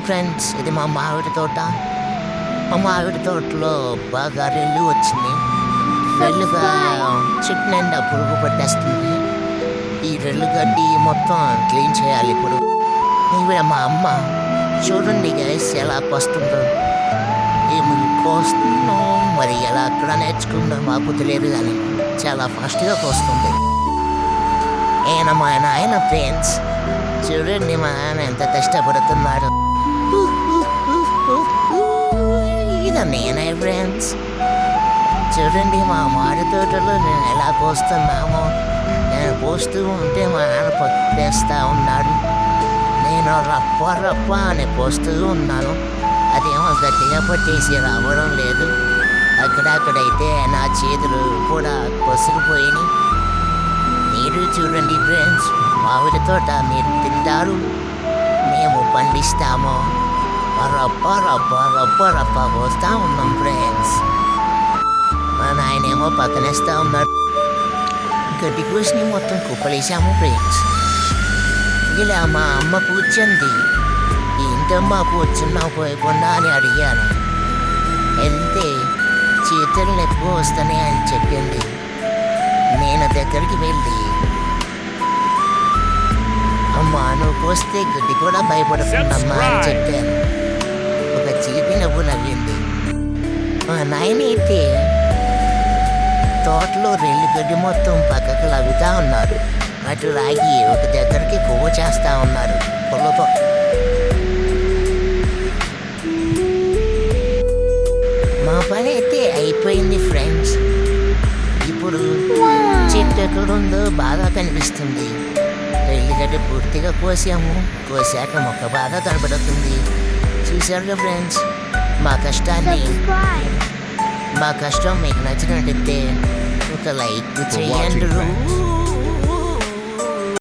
Friends, ఇది మా మామిడి తోట. మా మామిడి తోటలో బాగా రెల్లు వచ్చింది. రెల్లుగా చెట్టు నిండా పురుగు పట్టేస్తుంది. ఈ రెల్లు గడ్డి మొత్తం క్లీన్ చేయాలి ఇప్పుడు. ఇవి మా అమ్మ చూడండి గైస్ ఎలా కోస్తుందో. ఏమి కోస్తున్నాం మరి ఎలా అక్కడ నేర్చుకుందో మాకు తెలియదు, కానీ చాలా ఫాస్ట్గా కోస్తుంది. ఈయన మా నాయన ఫ్రెండ్స్, చూడండి మా నాన్న ఎంత కష్టపడుతున్నాడు. ఇది నేనే ఫ్రెండ్స్, చూడండి మా మామిడి తోటలో నేను ఎలా కోస్తున్నామో. నేను పోస్తూ ఉంటే మా నాన్న పట్టేస్తూ ఉన్నాడు. నేను రప్ప అని పోస్తూ ఉన్నాను. అదేమో గట్టిగా పట్టేసి రావడం లేదు. అక్కడక్కడైతే నా చేతులు కూడా పొసుకుపోయినాయి. మీరు చూడండి ఫ్రెండ్స్, మామిడి తోట మీరు తింటారు, మేము పండిస్తాము. రప్ప పోస్తూ ఉన్నాం ఫ్రెండ్స్. మా నాయనేమో పక్కనేస్తూ ఉన్నాడు. గడ్డి కోసిని మొత్తం కుప్పలేసాము ఫ్రెండ్స్. ఇలా మా అమ్మ కూర్చుంది. ఏంటమ్మా కూర్చున్నావు పోయకుండా అని అడిగాను. వెళ్తే చేతులు నొప్పి వస్తున్నాయి అని చెప్పింది. నేను దగ్గరికి వెళ్ళి, అమ్మా నువ్వు పోస్తే గడ్డి కూడా భయపడుతుందమ్మా అని చెప్పాను. ఒక చిలిపి నవ్వు నవ్వింది. మా నాయనైతే తోటలో రెల్లు గడ్డి మొత్తం పక్కకు లవ్వుతా ఉన్నారు. అటు రాగి ఒక దగ్గరికి కొవ్వు చేస్తా ఉన్నారు పొలతో. మా పని అయితే అయిపోయింది ఫ్రెండ్స్. ఇప్పుడు చెట్టు ఎక్కడుందో బాగా కనిపిస్తుంది. రెల్లిగడ్డ పూర్తిగా కోసాము. కోసాక మొక్క బాగా కనబడుతుంది. చూసారుగా ఫ్రెండ్స్, మా కష్టం మీకు నచ్చినట్టయితే ఒక లైక్ చేయండి.